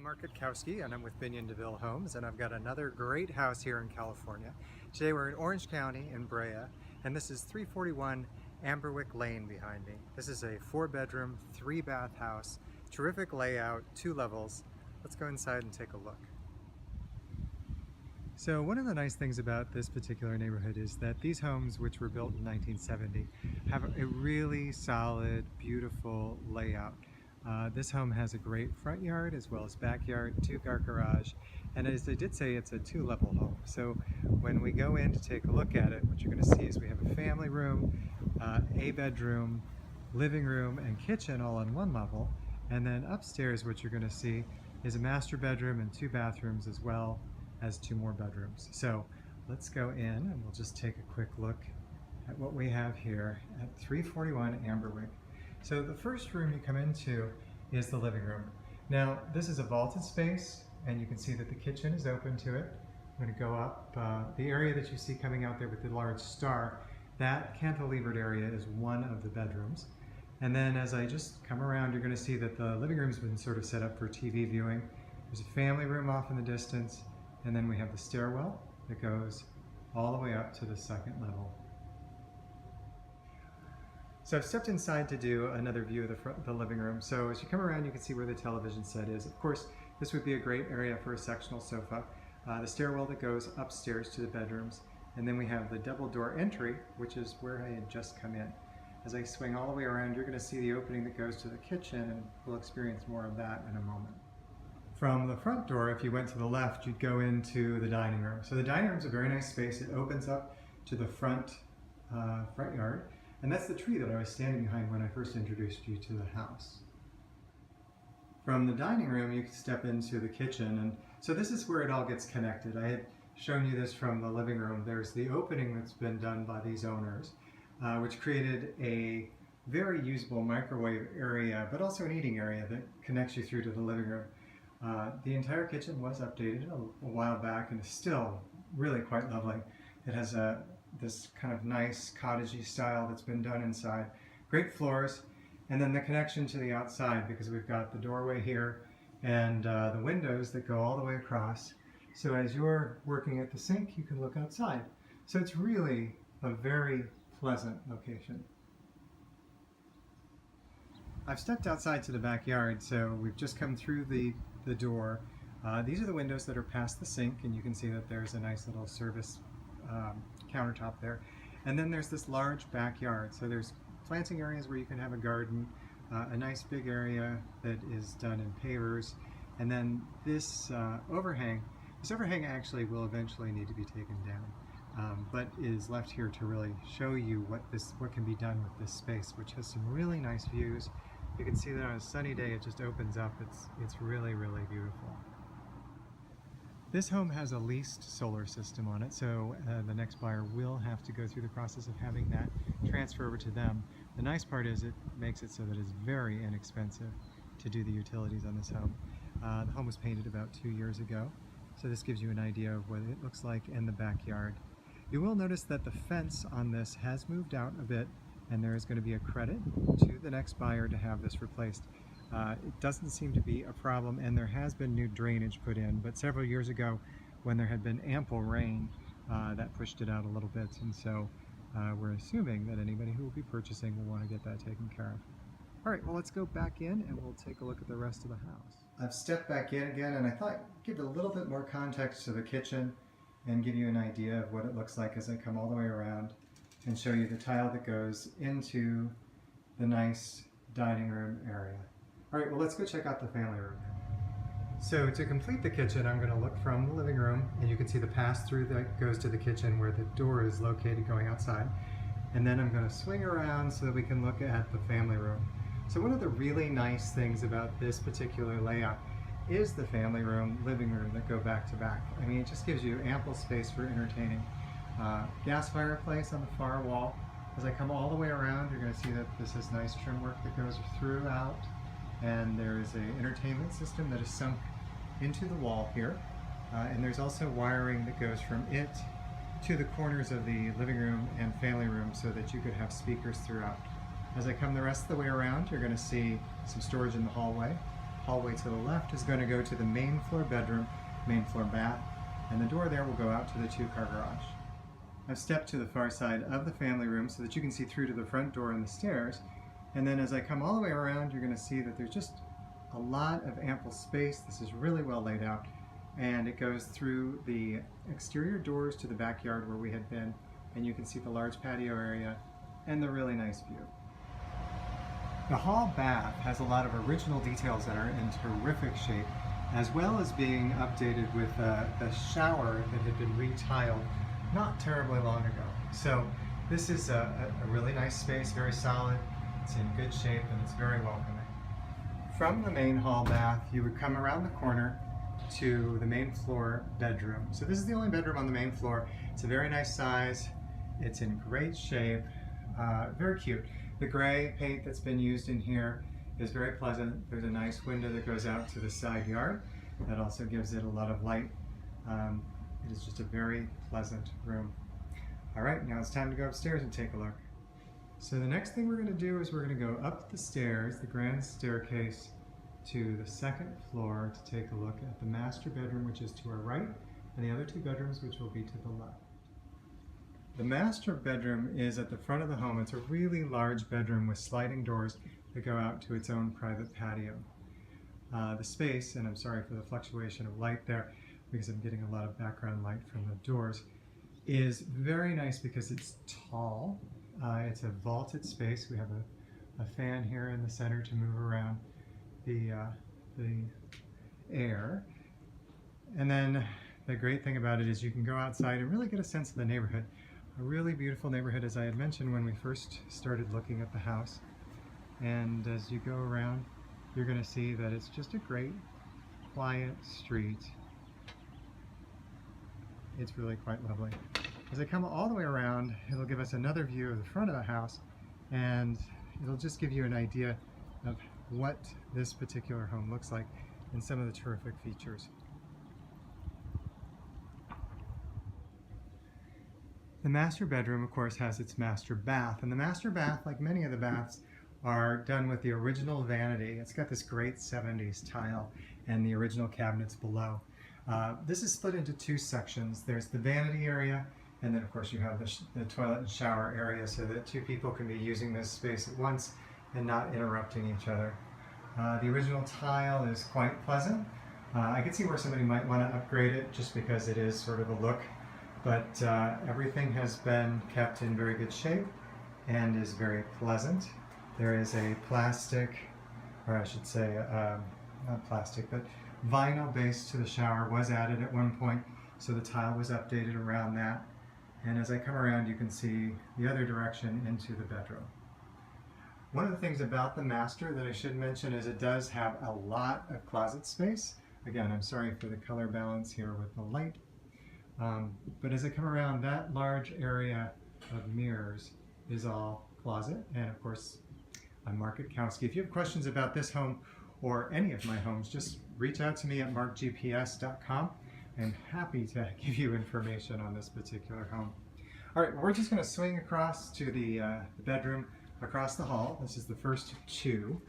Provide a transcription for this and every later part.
I'm Gutkowski and I'm with Binion DeVille Homes, and I've got another great house here in California. Today we're in Orange County in Brea, and this is 341 Amberwick Lane behind me. This is a 4-bedroom, 3-bath house, terrific layout, 2 levels. Let's go inside and take a look. So one of the nice things about this particular neighborhood is that these homes, which were built in 1970, have a really solid, beautiful layout. This home has a great front yard as well as backyard, 2-car garage, and as I did say, it's a 2-level home. So when we go in to take a look at it, what you're going to see is we have a family room, a bedroom, living room, and kitchen all on 1 level. And then upstairs, what you're going to see is a master bedroom and 2 bathrooms as well as 2 more bedrooms. So let's go in and we'll just take a quick look at what we have here at 341 Amberwick. So the first room you come into is the living room. Now this is a vaulted space, and you can see that the kitchen is open to it. I'm going to go up. The area that you see coming out there with the large star, that cantilevered area is one of the bedrooms. And then as I just come around, you're going to see that the living room's been sort of set up for TV viewing. There's a family room off in the distance, and then we have the stairwell that goes all the way up to the 2nd level. So I've stepped inside to do another view of the living room. So as you come around, you can see where the television set is. Of course, this would be a great area for a sectional sofa. The stairwell that goes upstairs to the bedrooms. And then we have the double door entry, which is where I had just come in. As I swing all the way around, you're going to see the opening that goes to the kitchen, and we'll experience more of that in a moment. From the front door, if you went to the left, you'd go into the dining room. So the dining room is a very nice space. It opens up to the front yard. And that's the tree that I was standing behind when I first introduced you to the house. From the dining room, you can step into the kitchen, and so this is where it all gets connected. I had shown you this from the living room. There's the opening that's been done by these owners, which created a very usable microwave area, but also an eating area that connects you through to the living room. The entire kitchen was updated a while back and is still really quite lovely. It has this kind of nice cottagey style that's been done inside. Great floors, and then the connection to the outside, because we've got the doorway here and the windows that go all the way across. So as you're working at the sink, you can look outside. So it's really a very pleasant location. I've stepped outside to the backyard, so we've just come through the door. These are the windows that are past the sink, and you can see that there's a nice little service countertop there. And then there's this large backyard. So there's planting areas where you can have a garden, a nice big area that is done in pavers, and then this overhang actually will eventually need to be taken down, but is left here to really show you what can be done with this space, which has some really nice views. You can see that on a sunny day it just opens up. It's really, really beautiful. This home has a leased solar system on it, so the next buyer will have to go through the process of having that transfer over to them. The nice part is it makes it so that it's very inexpensive to do the utilities on this home. The home was painted about 2 years ago, so this gives you an idea of what it looks like in the backyard. You will notice that the fence on this has moved out a bit, and there is going to be a credit to the next buyer to have this replaced. It doesn't seem to be a problem, and there has been new drainage put in, but several years ago when there had been ample rain, that pushed it out a little bit, and so we're assuming that anybody who will be purchasing will want to get that taken care of. Alright, well, let's go back in and we'll take a look at the rest of the house. I've stepped back in again, and I thought I'd give a little bit more context to the kitchen and give you an idea of what it looks like as I come all the way around and show you the tile that goes into the nice dining room area. Alright, well, let's go check out the family room. So to complete the kitchen, I'm going to look from the living room, and you can see the pass-through that goes to the kitchen where the door is located going outside. And then I'm going to swing around so that we can look at the family room. So one of the really nice things about this particular layout is the family room, living room that go back to back. I mean, it just gives you ample space for entertaining. Gas fireplace on the far wall. As I come all the way around, you're going to see that this is nice trim work that goes throughout. And there is an entertainment system that is sunk into the wall here. And there's also wiring that goes from it to the corners of the living room and family room so that you could have speakers throughout. As I come the rest of the way around, you're going to see some storage in the hallway. hallway to the left is going to go to the main floor bedroom, main floor bath, and the door there will go out to the 2-car garage. I've stepped to the far side of the family room so that you can see through to the front door and the stairs. And then as I come all the way around, you're going to see that there's just a lot of ample space. This is really well laid out, and it goes through the exterior doors to the backyard where we had been, and you can see the large patio area and the really nice view. The hall bath has a lot of original details that are in terrific shape, as well as being updated with the shower that had been retiled not terribly long ago. So this is a really nice space, very solid, it's in good shape, and it's very welcoming. From the main hall bath, you would come around the corner to the main floor bedroom. So this is the only bedroom on the main floor. It's a very nice size, it's in great shape, very cute. The gray paint that's been used in here is very pleasant. There's a nice window that goes out to the side yard that also gives it a lot of light. It is just a very pleasant room. All right, now it's time to go upstairs and take a look. So the next thing we're going to do is we're going to go up the stairs, the grand staircase, to the 2nd floor to take a look at the master bedroom, which is to our right, and the other 2 bedrooms, which will be to the left. The master bedroom is at the front of the home. It's a really large bedroom with sliding doors that go out to its own private patio. The space, and I'm sorry for the fluctuation of light there, because I'm getting a lot of background light from the doors, is very nice because it's tall. It's a vaulted space. We have a fan here in the center to move around the air. And then the great thing about it is you can go outside and really get a sense of the neighborhood. A really beautiful neighborhood, as I had mentioned when we first started looking at the house. And as you go around, you're going to see that it's just a great, quiet street. It's really quite lovely. As I come all the way around, it'll give us another view of the front of the house, and it'll just give you an idea of what this particular home looks like and some of the terrific features. The master bedroom, of course, has its master bath, and the master bath, like many of the baths, are done with the original vanity. It's got this great 70s tile and the original cabinets below. This is split into 2 sections. There's the vanity area, and then of course you have the toilet and shower area so that 2 people can be using this space at once and not interrupting each other. The original tile is quite pleasant. I can see where somebody might want to upgrade it just because it is sort of a look, but everything has been kept in very good shape and is very pleasant. There is a plastic, or I should say, not plastic, but vinyl base to the shower was added at one point, so the tile was updated around that. And as I come around, you can see the other direction into the bedroom. One of the things about the master that I should mention is it does have a lot of closet space. Again, I'm sorry for the color balance here with the light. But as I come around, that large area of mirrors is all closet. And of course, I'm Mark Gutkowski. If you have questions about this home or any of my homes, just reach out to me at markgps.com. I'm happy to give you information on this particular home. All right, we're just going to swing across to the bedroom across the hall. This is the first 2.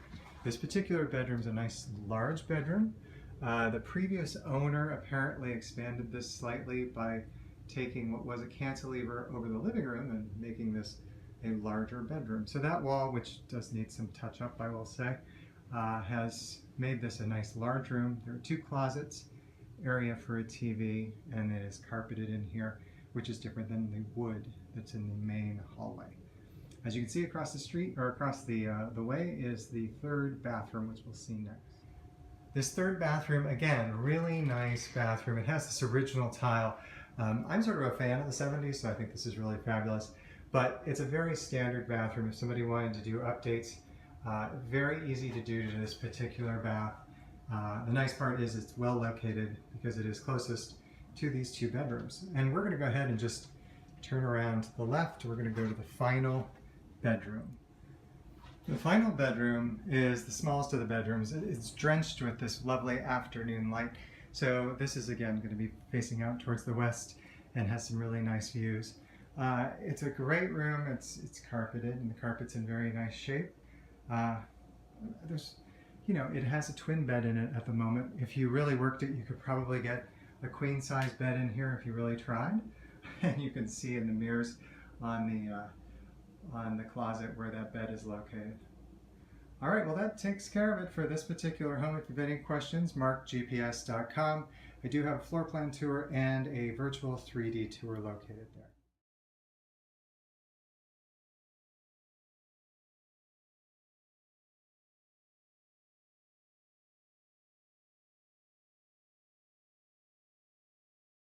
This particular bedroom is a nice large bedroom. The previous owner apparently expanded this slightly by taking what was a cantilever over the living room and making this a larger bedroom. So that wall, which does need some touch up, I will say, has made this a nice large room. There are 2 closets, area for a TV, and it is carpeted in here, which is different than the wood that's in the main hallway. As you can see across the street, or across the way, is the 3rd bathroom, which we'll see next. This 3rd bathroom, again, really nice bathroom. It has this original tile. I'm sort of a fan of the 70s, so I think this is really fabulous. But it's a very standard bathroom. If somebody wanted to do updates, very easy to do to this particular bath. The nice part is it's well located because it is closest to these 2 bedrooms. And we're going to go ahead and just turn around to the left. We're going to go to the final bedroom. The final bedroom is the smallest of the bedrooms. It's drenched with this lovely afternoon light. So this is again going to be facing out towards the west and has some really nice views. It's a great room. It's carpeted and the carpet's in very nice shape. There's you know, it has a twin bed in it at the moment. If you really worked it, you could probably get a queen size bed in here if you really tried. And you can see in the mirrors on the closet where that bed is located. All right, well, that takes care of it for this particular home. If you have any questions, markgps.com. I do have a floor plan tour and a virtual 3D tour located there.